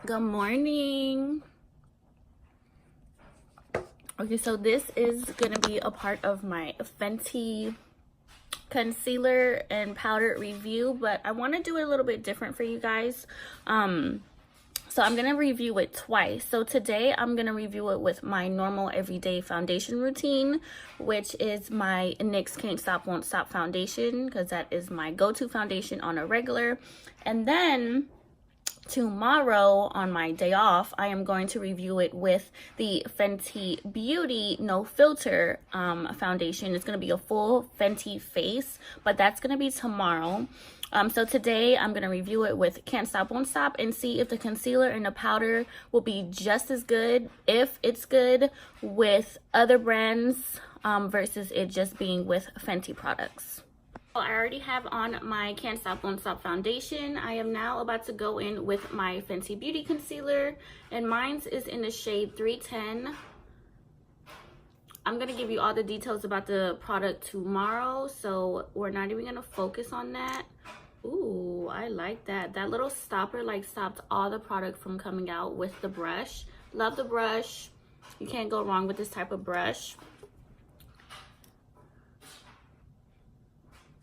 Good morning. Okay, so this is gonna be a part of my Fenty concealer and powder review, but I want to do it a little bit different for you guys. So I'm gonna review it twice. So today I'm gonna review it with my normal everyday foundation routine, which is my NYX Can't Stop Won't Stop foundation, because that is my go-to foundation on a regular. And then tomorrow on my day off, I am going to review it with the Fenty Beauty No Filter foundation. It's going to be a full Fenty face, but that's going to be tomorrow. So today I'm going to review it with Can't Stop Won't Stop and see if the concealer and the powder will be just as good, if it's good, with other brands versus it just being with Fenty products. I already have on my Can't Stop Won't Stop foundation. I am now about to go in with my Fenty Beauty concealer, and mine is in the shade 310. I'm going to give you all the details about the product tomorrow, so we're not even going to focus on that. Ooh, I like that. That little stopper like stopped all the product from coming out with the brush. Love the brush. You can't go wrong with this type of brush.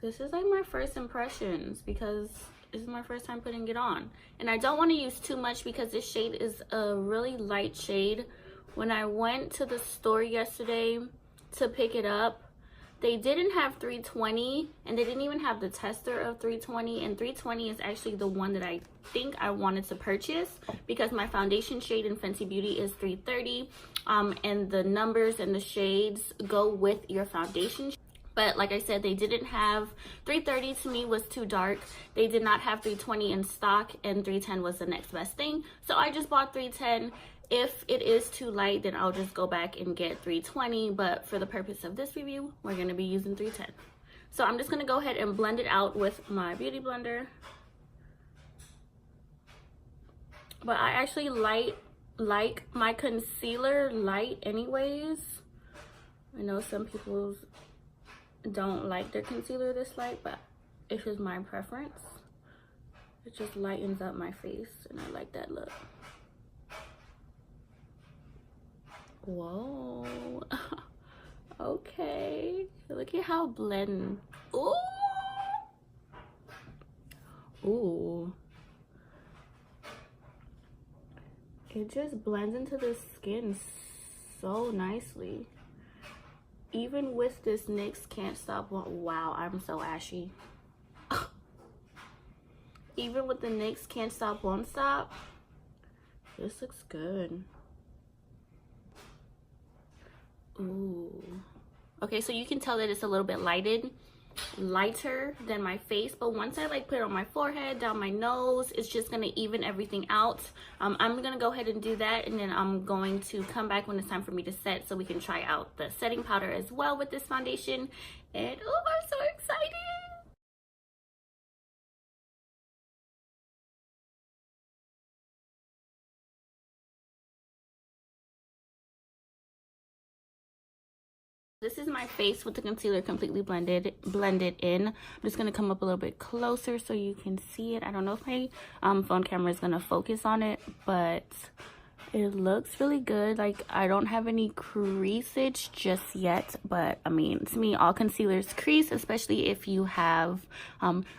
This is like my first impressions because this is my first time putting it on. And I don't want to use too much because this shade is a really light shade. When I went to the store yesterday to pick it up, they didn't have 320 and they didn't even have the tester of 320. And 320 is actually the one that I think I wanted to purchase because my foundation shade in Fenty Beauty is 330. And the numbers and the shades go with your foundation shade. But like I said, they didn't have 330. To me was too dark. They did not have 320 in stock, and 310 was the next best thing. So I just bought 310. If it is too light, then I'll just go back and get 320. But for the purpose of this review, we're going to be using 310. So I'm just going to go ahead and blend it out with my beauty blender. But I actually like my concealer light anyways. I know some people don't like their concealer this light, but it's just my preference. It just lightens up my face and I like that look. Whoa. Okay, look at how blend. Ooh, ooh, it just blends into the skin so nicely. Even with this NYX Can't Stop Won't, wow, I'm so ashy. Even with the NYX Can't Stop Won't Stop, this looks good. Ooh. Okay, so you can tell that it's a little bit lighter than my face, but once I like put it on my forehead, down my nose, it's just gonna even everything out. I'm gonna go ahead and do that, and then I'm going to come back when it's time for me to set so we can try out the setting powder as well with this foundation. And oh, I'm so excited. This is my face with the concealer completely blended in. I'm just going to come up a little bit closer so you can see it. I don't know if my phone camera is going to focus on it, but it looks really good. Like, I don't have any creasage just yet, but I mean, to me, all concealers crease, especially if you have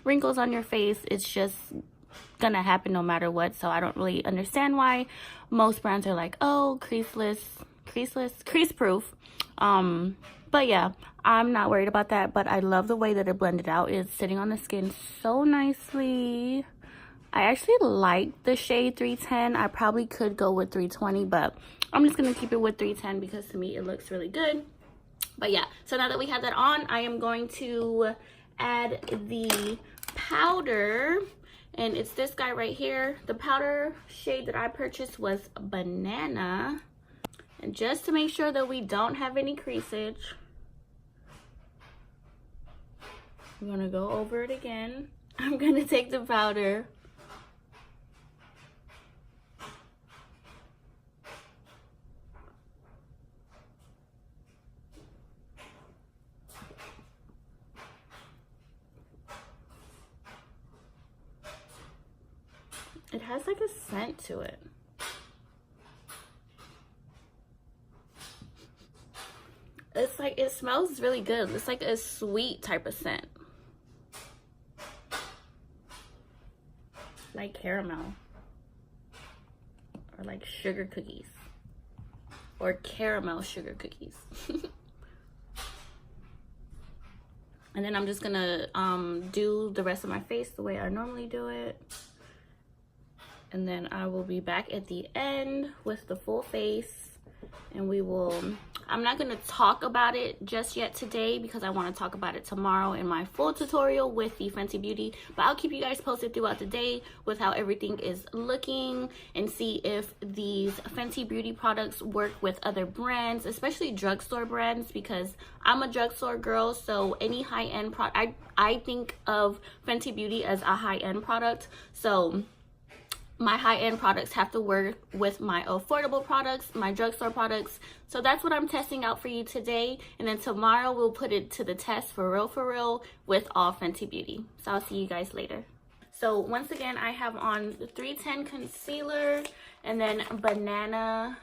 wrinkles on your face. It's just gonna happen no matter what. So I don't really understand why most brands are like, oh, crease proof. But yeah, I'm not worried about that, but I love the way that it blended out. It's sitting on the skin so nicely. I actually like the shade 310. I probably could go with 320, but I'm just gonna keep it with 310 because to me it looks really good. But yeah, so now that we have that on, I am going to add the powder, and it's this guy right here. The powder shade that I purchased was Banana. And just to make sure that we don't have any creasage, I'm gonna go over it again. I'm gonna take the powder. It has like a scent to it. looks like. It smells really good. It's like a sweet type of scent, like caramel or like sugar cookies or caramel sugar cookies. And then I'm just gonna do the rest of my face the way I normally do it. And then I will be back at the end with the full face. And we will, I'm not gonna talk about it just yet today because I wanna talk about it tomorrow in my full tutorial with the Fenty Beauty. But I'll keep you guys posted throughout the day with how everything is looking and see if these Fenty Beauty products work with other brands, especially drugstore brands, because I'm a drugstore girl. So any high-end product, I think of Fenty Beauty as a high-end product. So my high-end products have to work with my affordable products, my drugstore products. So that's what I'm testing out for you today. And then tomorrow we'll put it to the test for real with all Fenty Beauty. So I'll see you guys later. So once again, I have on the 310 concealer and then banana,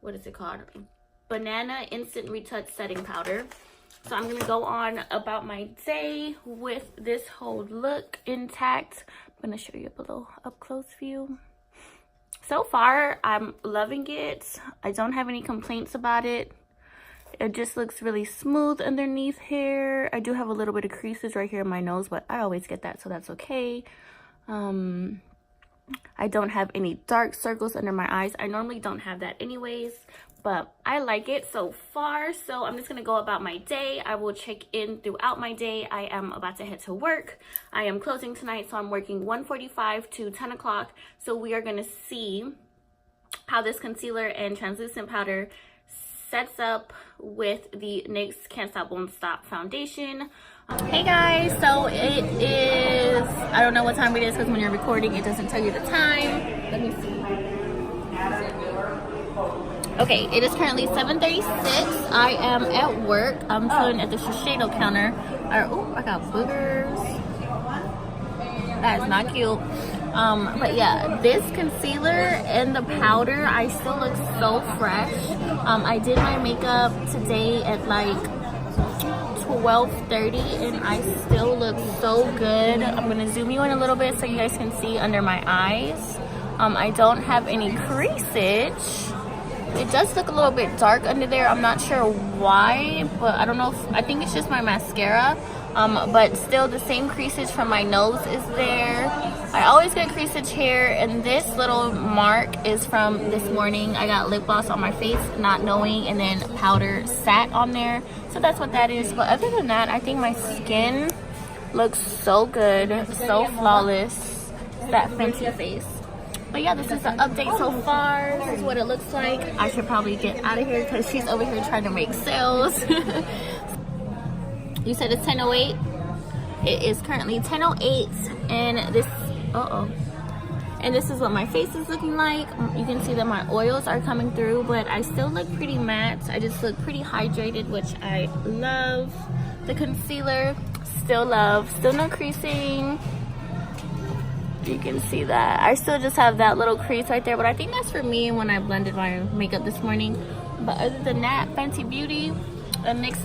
what is it called? Banana Instant Retouch Setting Powder. So I'm gonna go on about my day with this whole look intact. I'm gonna show you a little up close view. So far, I'm loving it. I don't have any complaints about it. It just looks really smooth underneath here. I do have a little bit of creases right here in my nose, but I always get that, so that's okay. I don't have any dark circles under my eyes. I normally don't have that anyways, but I like it so far. So I'm just gonna go about my day. I will check in throughout my day. I am about to head to work. I am closing tonight, so I'm working 1:45 to 10 o'clock. So we are gonna see how this concealer and translucent powder sets up with the NYX Can't Stop Won't Stop foundation. Hey guys, so it is, I don't know what time it is because when you're recording it doesn't tell you the time. Let me see. Okay, it is currently 7:36. I am at work. I'm chilling at the Shiseido counter. Oh, I got boogers. That is not cute. But yeah, this concealer and the powder, I still look so fresh. I did my makeup today at like 12:30 and I still look so good. I'm gonna zoom you in a little bit so you guys can see under my eyes. I don't have any creasage. It does look a little bit dark under there. I'm not sure why, but I don't know if, I think it's just my mascara. But still the same creasage from my nose is there. I always get creasage here, and this little mark is from this morning. I got lip gloss on my face not knowing, and then powder sat on there, so that's what that is. But other than that, I think my skin looks so good, so flawless. It's that Fenty face. But yeah, this is the update so far. This is what it looks like. I should probably get out of here because she's over here trying to make sales. You said it's 10:08. It is currently 10:08, and this, and this is what my face is looking like. You can see that my oils are coming through, but I still look pretty matte. I just look pretty hydrated, which I love. The concealer, still love. Still no creasing. You can see that. I still just have that little crease right there, but I think that's for me when I blended my makeup this morning. But other than that, Fenty Beauty, NYX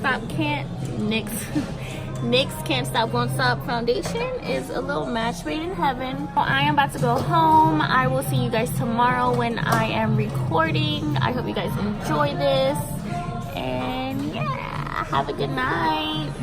Can't Stop Won't Stop foundation is a little match made in heaven. Well, I am about to go home. I will see you guys tomorrow when I am recording. I hope you guys enjoy this, and yeah, have a good night.